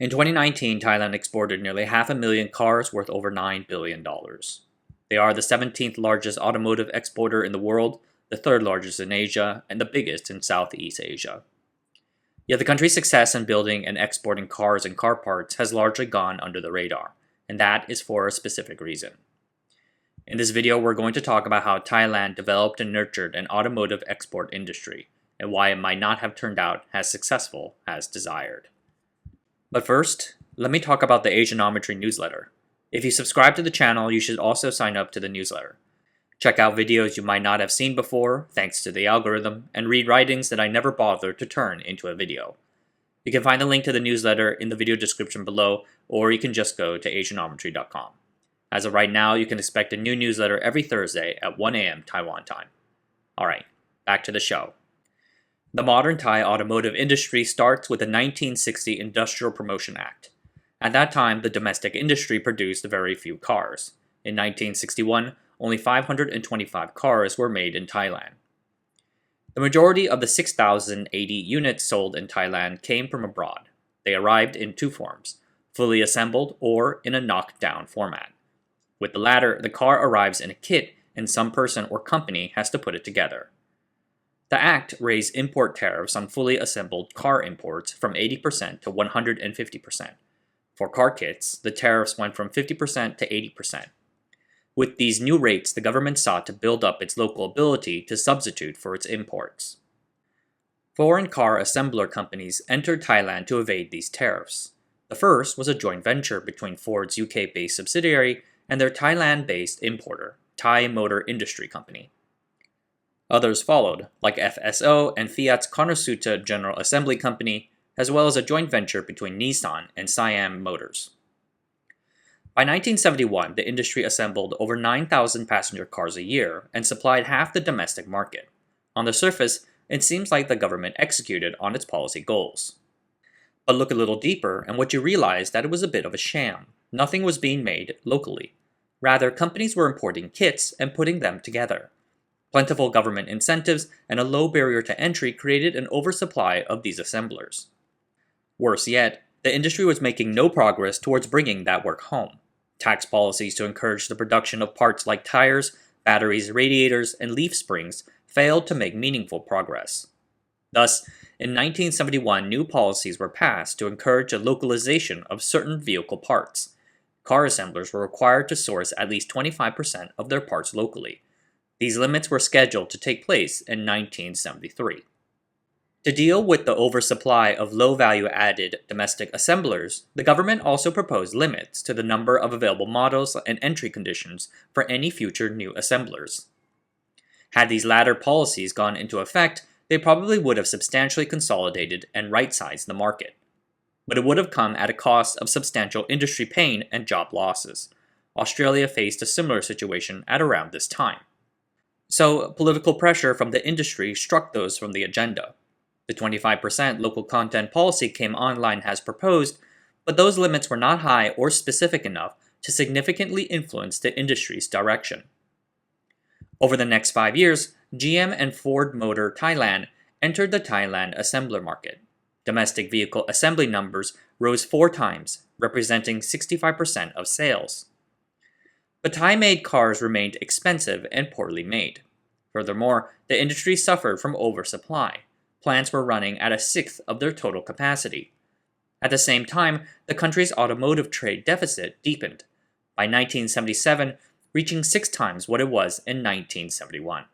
In 2019, Thailand exported nearly 500,000 cars worth over $9 billion. They are the 17th largest automotive exporter in the world, the third largest in Asia, and the biggest in Southeast Asia. Yet the country's success in building and exporting cars and car parts has largely gone under the radar, and that is for a specific reason. In this video, we're going to talk about how Thailand developed and nurtured an automotive export industry, and why it might not have turned out as successful as desired. But first, let me talk about the Asianometry newsletter. If you subscribe to the channel, you should also sign up to the newsletter. Check out videos you might not have seen before, thanks to the algorithm, and read writings that I never bothered to turn into a video. You can find the link to the newsletter in the video description below, or you can just go to Asianometry.com. As of right now, you can expect a new newsletter every Thursday at 1 a.m. Taiwan time. Alright, back to the show. The modern Thai automotive industry starts with the 1960 Industrial Promotion Act. At that time, the domestic industry produced very few cars. In 1961, only 525 cars were made in Thailand. The majority of the 6,080 units sold in Thailand came from abroad. They arrived in two forms, fully assembled or in a knocked-down format. With the latter, the car arrives in a kit and some person or company has to put it together. The act raised import tariffs on fully assembled car imports from 80% to 150%. For car kits, the tariffs went from 50% to 80%. With these new rates, the government sought to build up its local ability to substitute for its imports. Foreign car assembler companies entered Thailand to evade these tariffs. The first was a joint venture between Ford's UK-based subsidiary and their Thailand-based importer, Thai Motor Industry Company. Others followed, like FSO and Fiat's Konosuta General Assembly Company, as well as a joint venture between Nissan and Siam Motors. By 1971, the industry assembled over 9,000 passenger cars a year and supplied half the domestic market. On the surface, it seems like the government executed on its policy goals. But look a little deeper, and what you realize that it was a bit of a sham. Nothing was being made locally. Rather, companies were importing kits and putting them together. Plentiful government incentives and a low barrier to entry created an oversupply of these assemblers. Worse yet, the industry was making no progress towards bringing that work home. Tax policies to encourage the production of parts like tires, batteries, radiators, and leaf springs failed to make meaningful progress. Thus, in 1971, new policies were passed to encourage the localization of certain vehicle parts. Car assemblers were required to source at least 25% of their parts locally. These limits were scheduled to take place in 1973. To deal with the oversupply of low-value-added domestic assemblers, the government also proposed limits to the number of available models and entry conditions for any future new assemblers. Had these latter policies gone into effect, they probably would have substantially consolidated and right-sized the market. But it would have come at a cost of substantial industry pain and job losses. Australia faced a similar situation at around this time. So, political pressure from the industry struck those from the agenda. The 25% local content policy came online as proposed, but those limits were not high or specific enough to significantly influence the industry's direction. Over the next 5 years, GM and Ford Motor Thailand entered the Thailand assembler market. Domestic vehicle assembly numbers rose 4 times, representing 65% of sales. But Thai-made cars remained expensive and poorly made. Furthermore, the industry suffered from oversupply. Plants were running at a sixth of their total capacity. At the same time, the country's automotive trade deficit deepened, by 1977 reaching 6 times what it was in 1971.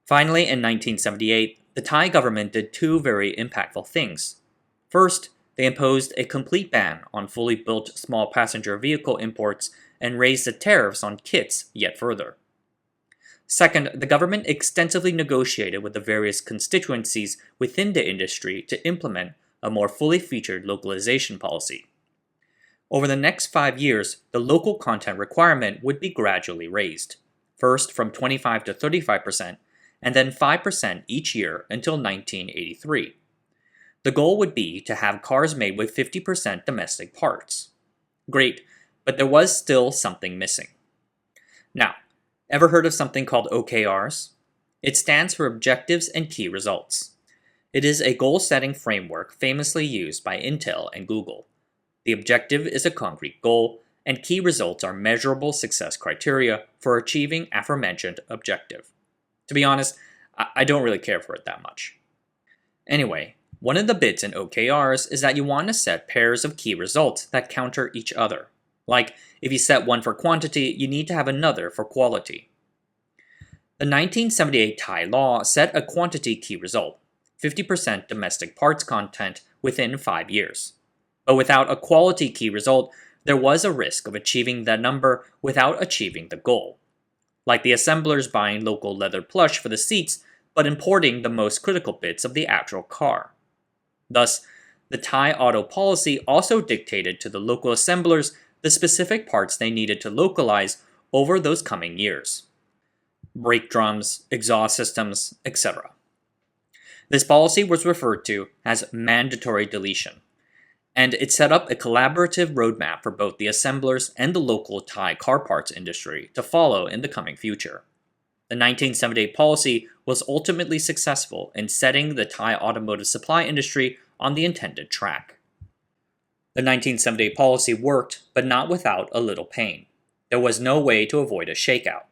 Finally, in 1978, the Thai government did 2 very impactful things. First, they imposed a complete ban on fully built small passenger vehicle imports and raised the tariffs on kits yet further. Second, the government extensively negotiated with the various constituencies within the industry to implement a more fully featured localization policy. Over the next 5 years, the local content requirement would be gradually raised, first from 25 to 35%, and then 5% each year until 1983. The goal would be to have cars made with 50% domestic parts. Great, but there was still something missing. Now, ever heard of something called OKRs? It stands for Objectives and Key Results. It is a goal-setting framework famously used by Intel and Google. The objective is a concrete goal, and key results are measurable success criteria for achieving aforementioned objective. To be honest, I don't really care for it that much. Anyway, one of the bits in OKRs is that you want to set pairs of key results that counter each other. Like, if you set one for quantity, you need to have another for quality. The 1978 Thai law set a quantity key result, 50% domestic parts content within 5 years. But without a quality key result, there was a risk of achieving that number without achieving the goal. Like the assemblers buying local leather plush for the seats, but importing the most critical bits of the actual car. Thus, the Thai auto policy also dictated to the local assemblers the specific parts they needed to localize over those coming years. Brake drums, exhaust systems, etc. This policy was referred to as mandatory deletion, and it set up a collaborative roadmap for both the assemblers and the local Thai car parts industry to follow in the coming future. The 1978 policy was ultimately successful in setting the Thai automotive supply industry on the intended track. The 1978 policy worked, but not without a little pain. There was no way to avoid a shakeout.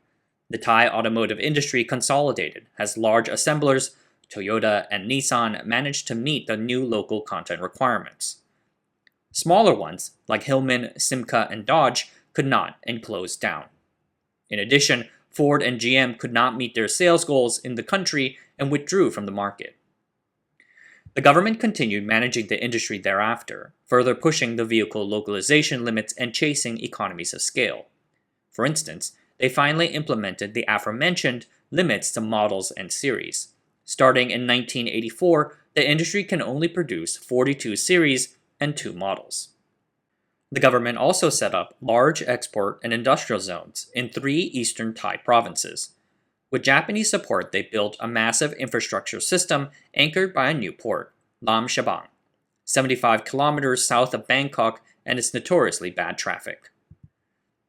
The Thai automotive industry consolidated as large assemblers, Toyota and Nissan, managed to meet the new local content requirements. Smaller ones, like Hillman, Simca, and Dodge, could not and closed down. In addition, Ford and GM could not meet their sales goals in the country and withdrew from the market. The government continued managing the industry thereafter, further pushing the vehicle localization limits and chasing economies of scale. For instance, they finally implemented the aforementioned limits to models and series. Starting in 1984, the industry can only produce 42 series and 2 models. The government also set up large export and industrial zones in 3 eastern Thai provinces. With Japanese support, they built a massive infrastructure system anchored by a new port, Lam Shabang, 75 kilometers south of Bangkok, and its notoriously bad traffic.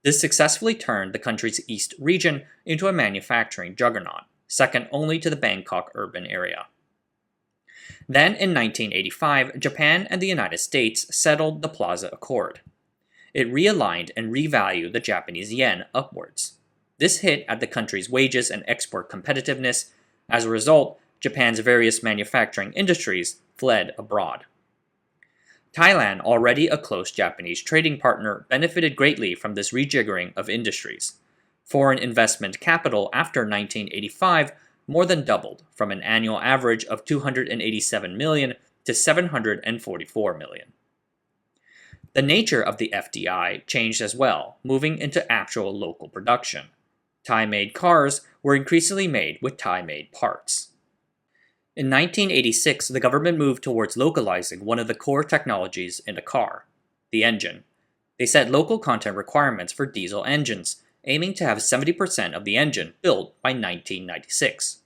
This successfully turned the country's east region into a manufacturing juggernaut, second only to the Bangkok urban area. Then, in 1985, Japan and the United States settled the Plaza Accord. It realigned and revalued the Japanese yen upwards. This hit at the country's wages and export competitiveness. As a result, Japan's various manufacturing industries fled abroad. Thailand, already a close Japanese trading partner, benefited greatly from this rejiggering of industries. Foreign investment capital after 1985 more than doubled from an annual average of $287 million to $744 million. The nature of the FDI changed as well, moving into actual local production. Thai-made cars were increasingly made with Thai-made parts. In 1986, the government moved towards localizing one of the core technologies in a car, the engine. They set local content requirements for diesel engines, aiming to have 70% of the engine built by 1996.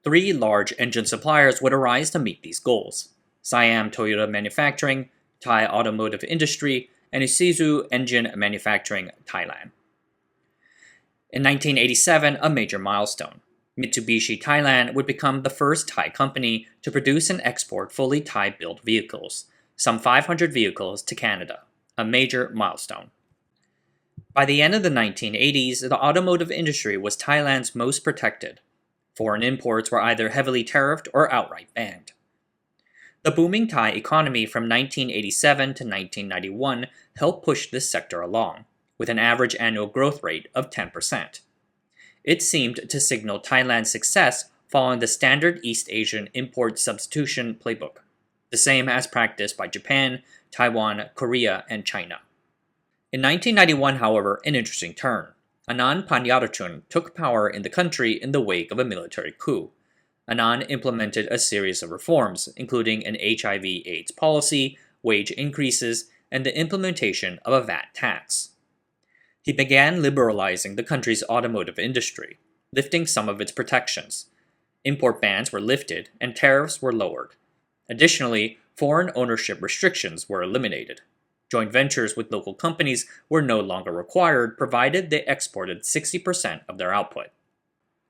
3 large engine suppliers would arise to meet these goals: Siam Toyota Manufacturing, Thai Automotive Industry, and Isuzu Engine Manufacturing Thailand. In 1987, a major milestone. Mitsubishi Thailand would become the first Thai company to produce and export fully Thai-built vehicles, some 500 vehicles to Canada, a major milestone. By the end of the 1980s, the automotive industry was Thailand's most protected. Foreign imports were either heavily tariffed or outright banned. The booming Thai economy from 1987 to 1991 helped push this sector along, with an average annual growth rate of 10%. It seemed to signal Thailand's success following the standard East Asian import substitution playbook, the same as practiced by Japan, Taiwan, Korea, and China. In 1991, however, an interesting turn. Anand Paniyotchun took power in the country in the wake of a military coup. Anand implemented a series of reforms, including an HIV/AIDS policy, wage increases, and the implementation of a VAT tax. He began liberalizing the country's automotive industry, lifting some of its protections. Import bans were lifted and tariffs were lowered. Additionally, foreign ownership restrictions were eliminated. Joint ventures with local companies were no longer required, provided they exported 60% of their output.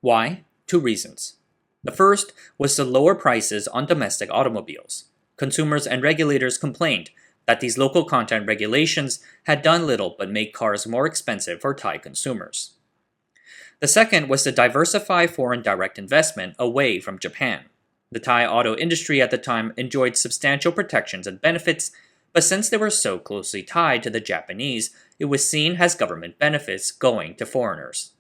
Why? 2 reasons. The first was to lower prices on domestic automobiles. Consumers and regulators complained that these local content regulations had done little but make cars more expensive for Thai consumers. The second was to diversify foreign direct investment away from Japan. The Thai auto industry at the time enjoyed substantial protections and benefits, but since they were so closely tied to the Japanese, it was seen as government benefits going to foreigners.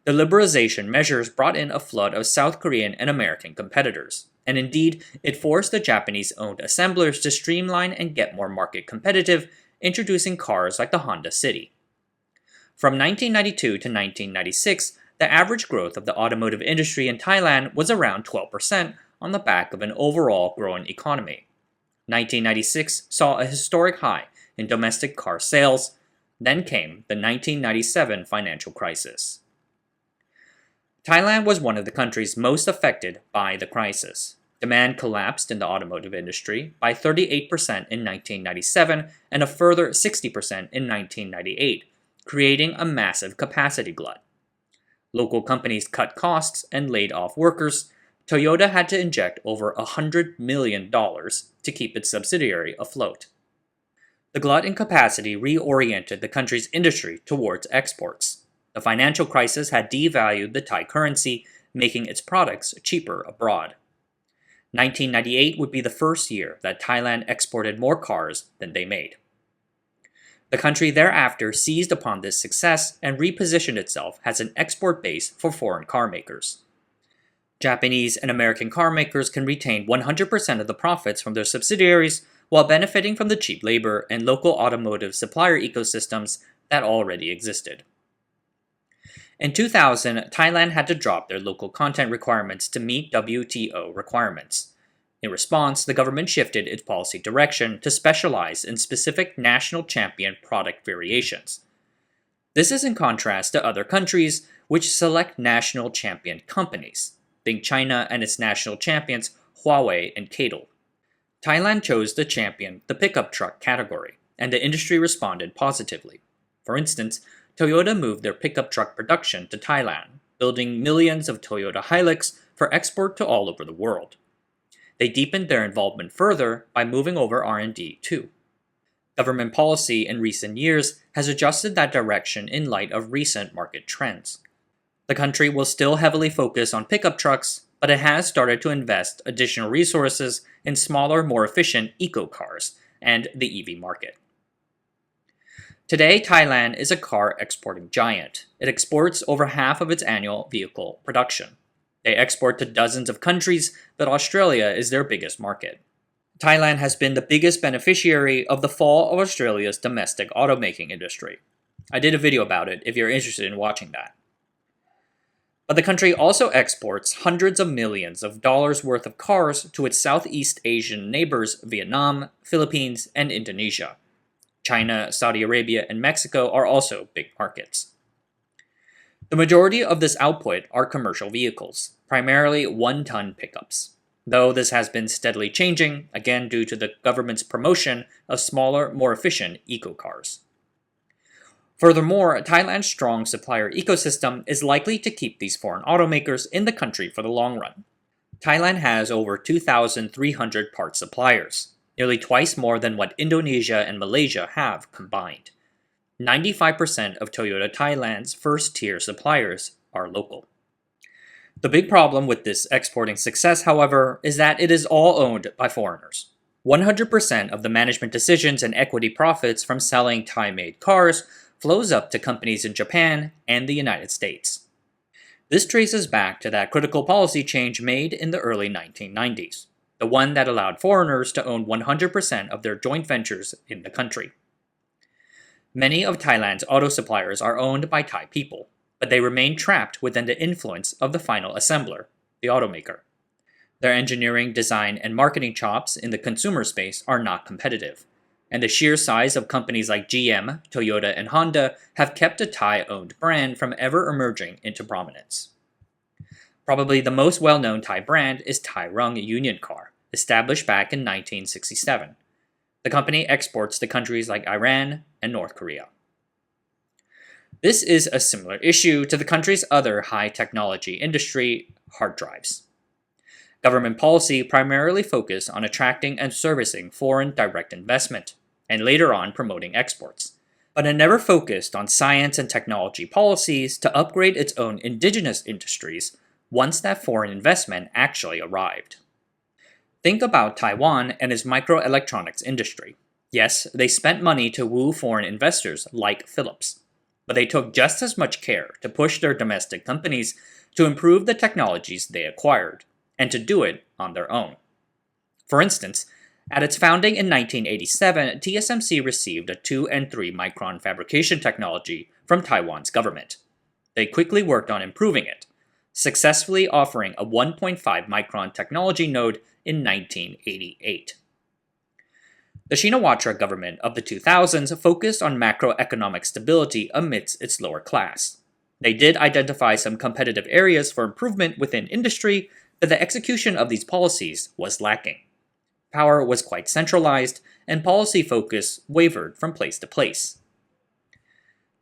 The liberalization measures brought in a flood of South Korean and American competitors, and indeed, it forced the Japanese-owned assemblers to streamline and get more market competitive, introducing cars like the Honda City. From 1992 to 1996, the average growth of the automotive industry in Thailand was around 12% on the back of an overall growing economy. 1996 saw a historic high in domestic car sales, then came the 1997 financial crisis. Thailand was one of the countries most affected by the crisis. Demand collapsed in the automotive industry by 38% in 1997 and a further 60% in 1998, creating a massive capacity glut. Local companies cut costs and laid off workers. Toyota had to inject over $100 million to keep its subsidiary afloat. The glut in capacity reoriented the country's industry towards exports. The financial crisis had devalued the Thai currency, making its products cheaper abroad. 1998 would be the first year that Thailand exported more cars than they made. The country thereafter seized upon this success and repositioned itself as an export base for foreign car makers. Japanese and American car makers can retain 100% of the profits from their subsidiaries while benefiting from the cheap labor and local automotive supplier ecosystems that already existed. In 2000, Thailand had to drop their local content requirements to meet WTO requirements. In response, the government shifted its policy direction to specialize in specific national champion product variations. This is in contrast to other countries which select national champion companies. Think China and its national champions Huawei and CATL. Thailand chose to champion the pickup truck category, and the industry responded positively. For instance, Toyota moved their pickup truck production to Thailand, building millions of Toyota Hilux for export to all over the world. They deepened their involvement further by moving over R&D too. Government policy in recent years has adjusted that direction in light of recent market trends. The country will still heavily focus on pickup trucks, but it has started to invest additional resources in smaller, more efficient eco-cars and the EV market. Today, Thailand is a car exporting giant. It exports over half of its annual vehicle production. They export to dozens of countries, but Australia is their biggest market. Thailand has been the biggest beneficiary of the fall of Australia's domestic automaking industry. I did a video about it if you're interested in watching that. But the country also exports hundreds of millions of dollars worth of cars to its Southeast Asian neighbors Vietnam, Philippines, and Indonesia. China, Saudi Arabia, and Mexico are also big markets. The majority of this output are commercial vehicles, primarily one-ton pickups, though this has been steadily changing, again due to the government's promotion of smaller, more efficient eco-cars. Furthermore, Thailand's strong supplier ecosystem is likely to keep these foreign automakers in the country for the long run. Thailand has over 2,300 parts suppliers, nearly twice more than what Indonesia and Malaysia have combined. 95% of Toyota Thailand's first-tier suppliers are local. The big problem with this exporting success, however, is that it is all owned by foreigners. 100% of the management decisions and equity profits from selling Thai-made cars flows up to companies in Japan and the United States. This traces back to that critical policy change made in the early 1990s. The one that allowed foreigners to own 100% of their joint ventures in the country. Many of Thailand's auto suppliers are owned by Thai people, but they remain trapped within the influence of the final assembler, the automaker. Their engineering, design, and marketing chops in the consumer space are not competitive, and the sheer size of companies like GM, Toyota, and Honda have kept a Thai-owned brand from ever emerging into prominence. Probably the most well-known Thai brand is Thai Rung Union Car, established back in 1967. The company exports to countries like Iran and North Korea. This is a similar issue to the country's other high-technology industry, hard drives. Government policy primarily focused on attracting and servicing foreign direct investment, and later on promoting exports. But it never focused on science and technology policies to upgrade its own indigenous industries once that foreign investment actually arrived. Think about Taiwan and its microelectronics industry. Yes, they spent money to woo foreign investors like Philips, but they took just as much care to push their domestic companies to improve the technologies they acquired, and to do it on their own. For instance, at its founding in 1987, TSMC received a 2 and 3 micron fabrication technology from Taiwan's government. They quickly worked on improving it, successfully offering a 1.5 micron technology node in 1988. The Shinawatra government of the 2000s focused on macroeconomic stability amidst its lower class. They did identify some competitive areas for improvement within industry, but the execution of these policies was lacking. Power was quite centralized, and policy focus wavered from place to place.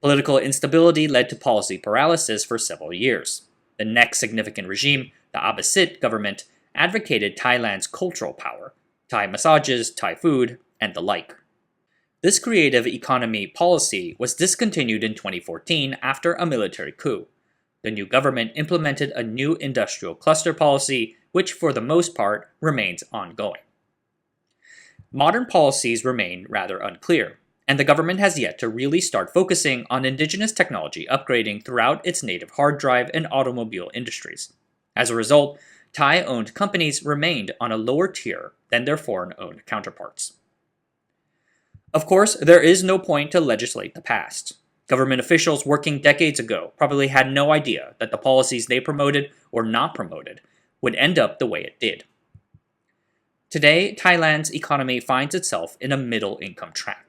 Political instability led to policy paralysis for several years. The next significant regime, the Abbasid government, advocated Thailand's cultural power, Thai massages, Thai food, and the like. This creative economy policy was discontinued in 2014 after a military coup. The new government implemented a new industrial cluster policy, which for the most part remains ongoing. Modern policies remain rather unclear, and the government has yet to really start focusing on indigenous technology upgrading throughout its native hard drive and automobile industries. As a result, Thai-owned companies remained on a lower tier than their foreign-owned counterparts. Of course, there is no point to legislate the past. Government officials working decades ago probably had no idea that the policies they promoted or not promoted would end up the way it did. Today, Thailand's economy finds itself in a middle-income trap.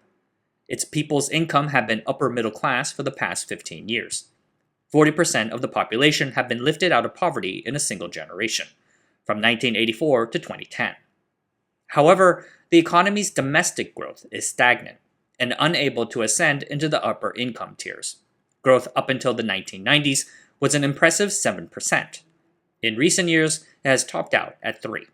Its people's income have been upper middle class for the past 15 years. 40% of the population have been lifted out of poverty in a single generation, from 1984 to 2010. However, the economy's domestic growth is stagnant and unable to ascend into the upper income tiers. Growth up until the 1990s was an impressive 7%. In recent years, it has topped out at 3%.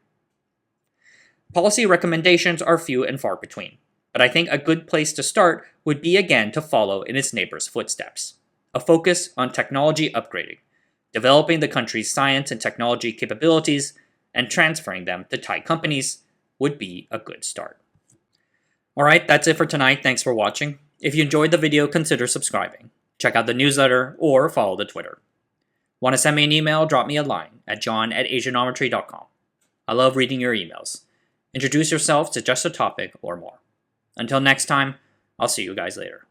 Policy recommendations are few and far between, but I think a good place to start would be again to follow in its neighbors' footsteps. A focus on technology upgrading, developing the country's science and technology capabilities, and transferring them to Thai companies would be a good start. Alright, that's it for tonight. Thanks for watching. If you enjoyed the video, consider subscribing. Check out the newsletter or follow the Twitter. Want to send me an email? Drop me a line at john@asianometry.com. I love reading your emails. Introduce yourself, suggest a topic, or more. Until next time, I'll see you guys later.